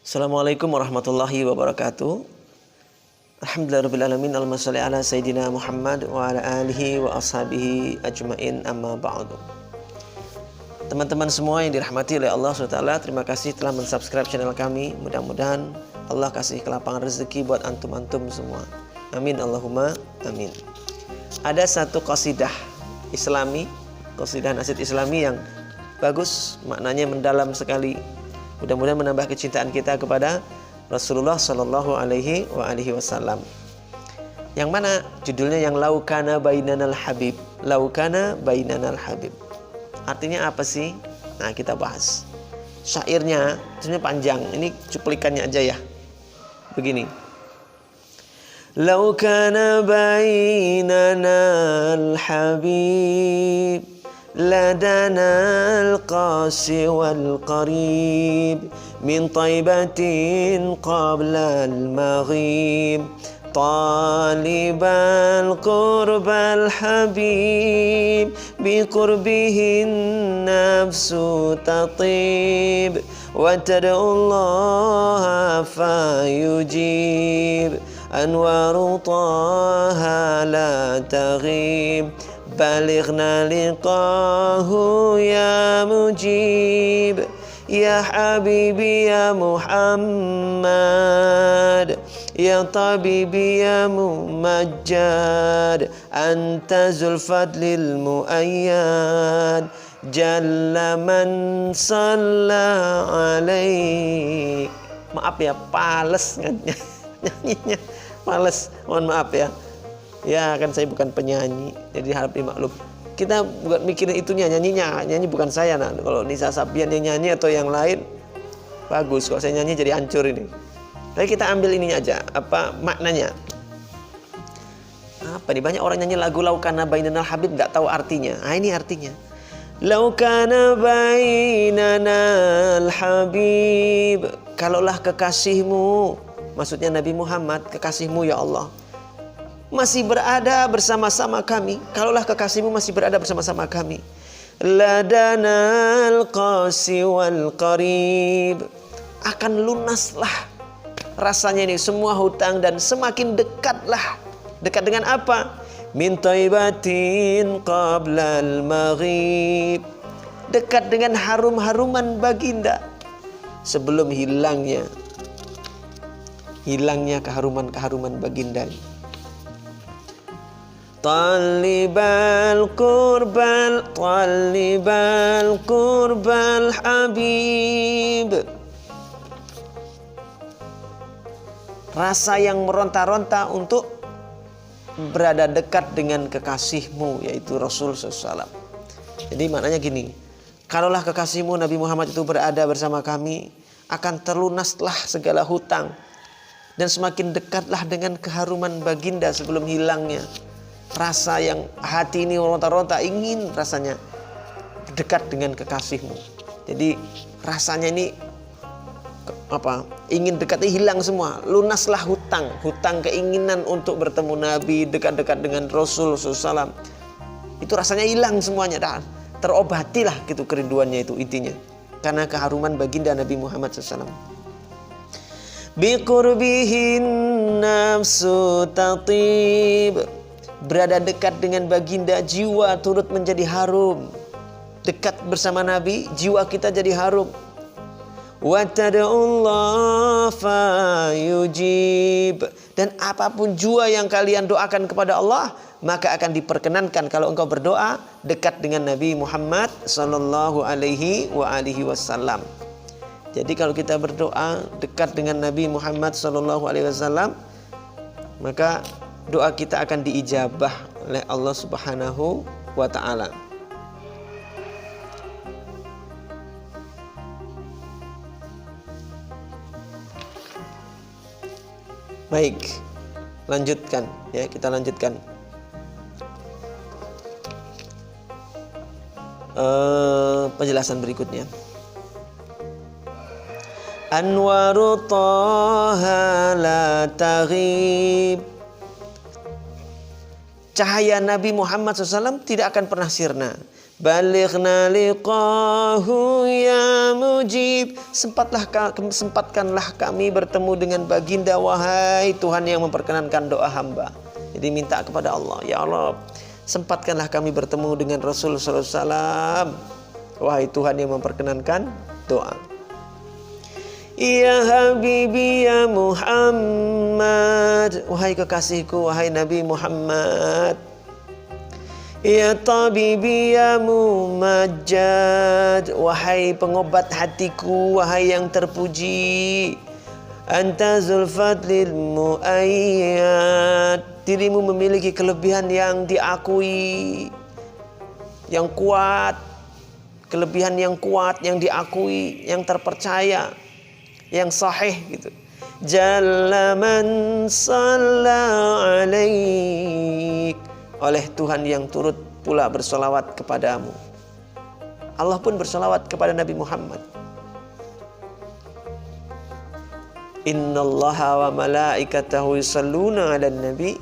Assalamualaikum warahmatullahi wabarakatuh. Alhamdulillahirabbil alamin. Allahumma shalli ala sayyidina Muhammad wa ala alihi wa ashabihi ajmain, amma ba'du. Teman-teman semua yang dirahmati oleh Allah SWT, terima kasih telah mensubscribe channel kami. Mudah-mudahan Allah kasih kelapangan rezeki buat antum-antum semua. Amin Allahumma amin. Ada satu qasidah Islami, qasidah nasyid Islami yang bagus, maknanya mendalam sekali. Mudah-mudahan menambah kecintaan kita kepada Rasulullah Shallallahu Alaihi Wasallam. Yang mana judulnya yang laukana bainanal habib. Laukana bainanal habib. Artinya apa sih? Nah, kita bahas. Syairnya sebenarnya panjang. Ini cuplikannya aja ya. Begini. Laukana bainanal habib لدنا القاسي والقريب من طيبة قبل المغيب طالب القرب الحبيب بقربه النفس تطيب وتدعو الله فيجيب أنوار طه لا تغيب بلغنا لقاه يا مجيب يا حبيبي يا محمد يا طبيبي يا ممجد أنت ذو الفضل المؤيد جل من صلى عليك. Maaf ya, pales nyanyinya, pales, mohon maaf ya. Ya kan saya bukan penyanyi, jadi harap dimaklum. Kita bukan mikirin itunya, nyanyi bukan saya. Nah, kalau Nisa Sabian yang nyanyi atau yang lain bagus. Kalau saya nyanyi jadi hancur ini. Tapi kita ambil ininya aja, apa maknanya? Apa nih, banyak orang nyanyi lagu Laukana Bainanal Habib nggak tahu artinya. Ah, ini artinya. Laukana Bainanal Habib, kalaulah kekasihmu, maksudnya Nabi Muhammad, kekasihmu ya Allah, masih berada bersama-sama kami. Kalaulah kekasihmu masih berada bersama-sama kami. Ladanal qasi wal qarib, akan lunaslah rasanya ini semua hutang dan semakin dekatlah. Dekat dengan apa? Min thaybatin qablal maghrib, dekat dengan harum-haruman baginda sebelum hilangnya keharuman baginda. Talibal qurbal habib, rasa yang meronta-ronta untuk berada dekat dengan kekasihmu, yaitu Rasul SAW. Jadi maknanya gini, kalaulah kekasihmu Nabi Muhammad itu berada bersama kami, akan terlunaslah segala hutang dan semakin dekatlah dengan keharuman baginda sebelum hilangnya. Rasa yang hati ini ronta-ronta ingin rasanya dekat dengan kekasihmu. Jadi rasanya ini apa? Ingin dekatnya hilang semua. Lunaslah hutang keinginan untuk bertemu Nabi, dekat-dekat dengan Rasul SAW. Itu rasanya hilang semuanya, dah terobatilah gitu kerinduannya itu intinya. Karena keharuman baginda Nabi Muhammad SAW. Biqurbihin nafsu tatib, berada dekat dengan baginda, jiwa turut menjadi harum. Dekat bersama Nabi, jiwa kita jadi harum. Wa tad'ullah fayujib, dan apapun jua yang kalian doakan kepada Allah, maka akan diperkenankan kalau engkau berdoa dekat dengan Nabi Muhammad sallallahu alaihi wasallam. Jadi kalau kita berdoa dekat dengan Nabi Muhammad sallallahu alaihi wasallam, maka doa kita akan diijabah oleh Allah Subhanahu wa ta'ala. Baik, lanjutkan ya, kita lanjutkan. Penjelasan berikutnya. Anwaru Taha la taghib, cahaya Nabi Muhammad SAW tidak akan pernah sirna. Balighna liqahu ya mujib. Sempatkanlah kami bertemu dengan baginda, wahai Tuhan yang memperkenankan doa hamba. Jadi minta kepada Allah, ya Allah, sempatkanlah kami bertemu dengan Rasul sallallahu alaihi wasallam, wahai Tuhan yang memperkenankan doa. Ya Habibi ya Muhammad, wahai kekasihku, wahai Nabi Muhammad. Ya Tabibi ya Mumajjad, wahai pengobat hatiku, wahai yang terpuji. Anta Zulfadlil Mu'ayyad, dirimu memiliki kelebihan yang diakui, yang kuat, kelebihan yang kuat, yang diakui, yang terpercaya, yang sahih gitu. Jalla man shalla alaik, oleh Tuhan yang turut pula bersolawat kepadamu. Allah pun bersolawat kepada Nabi Muhammad. Innallaha wa malaikatahu yusalluna 'alan nabi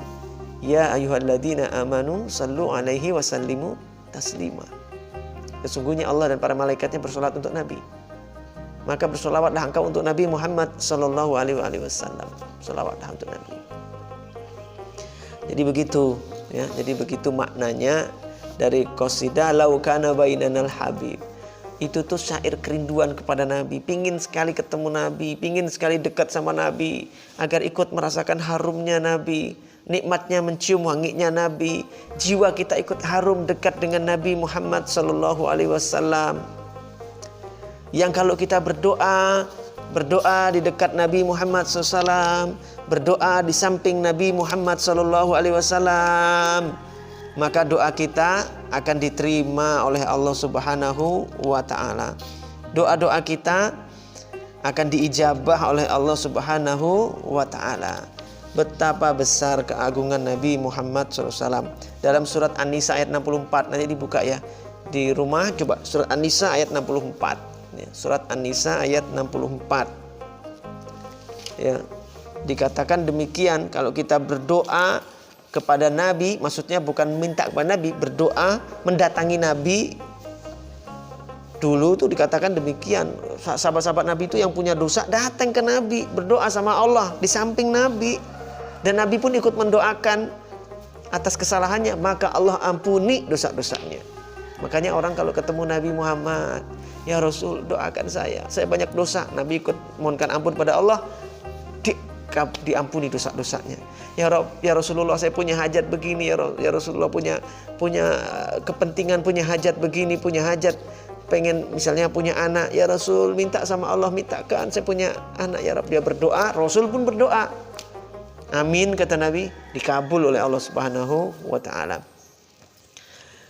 ya ayyuhalladzina amanu sallu 'alaihi wa sallimu taslima. Sesungguhnya Allah dan para malaikatnya bersolat untuk Nabi. Maka bersolawatlah engkau untuk Nabi Muhammad sallallahu alaihi wasallam. Solawatlah untuk Nabi. Jadi begitu ya, jadi begitu maknanya dari qasidah lau kana bainanal habib. Itu tuh syair kerinduan kepada Nabi, pingin sekali ketemu Nabi, pingin sekali dekat sama Nabi, agar ikut merasakan harumnya Nabi, nikmatnya mencium wanginya Nabi. Jiwa kita ikut harum dekat dengan Nabi Muhammad sallallahu alaihi wasallam. Yang kalau kita berdoa di dekat Nabi Muhammad SAW, berdoa di samping Nabi Muhammad SAW, maka doa kita akan diterima oleh Allah Subhanahu wa Ta'ala. Doa-doa kita akan diijabah oleh Allah Subhanahu wa Ta'ala. Betapa besar keagungan Nabi Muhammad SAW. Dalam surat An-Nisa ayat 64, nanti dibuka ya di rumah, coba surat An-Nisa ayat 64. Surat An-Nisa ayat 64. Ya, dikatakan demikian, kalau kita berdoa kepada Nabi, maksudnya bukan minta kepada Nabi, berdoa mendatangi Nabi. Dulu tuh dikatakan demikian, sahabat-sahabat Nabi itu yang punya dosa datang ke Nabi, berdoa sama Allah di samping Nabi, dan Nabi pun ikut mendoakan atas kesalahannya, maka Allah ampuni dosa-dosanya. Makanya orang kalau ketemu Nabi Muhammad, ya Rasul doakan saya banyak dosa, Nabi ikut mohonkan ampun pada Allah, diampuni dosa-dosanya. Ya Rasulullah, saya punya hajat begini, ya Rasulullah punya kepentingan, punya hajat begini, punya hajat pengen misalnya punya anak, ya Rasul minta sama Allah, mintakan saya punya anak ya Rabb. Dia berdoa, Rasul pun berdoa, amin kata Nabi, dikabul oleh Allah Subhanahu wa Ta'ala.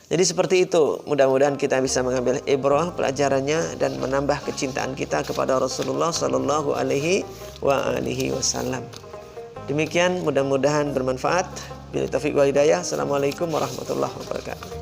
Jadi seperti itu, mudah-mudahan kita bisa mengambil ibrah pelajarannya dan menambah kecintaan kita kepada Rasulullah sallallahu alaihi wasallam. Demikian, mudah-mudahan bermanfaat. Bila taufiq wal hidayah. Assalamualaikum warahmatullahi wabarakatuh.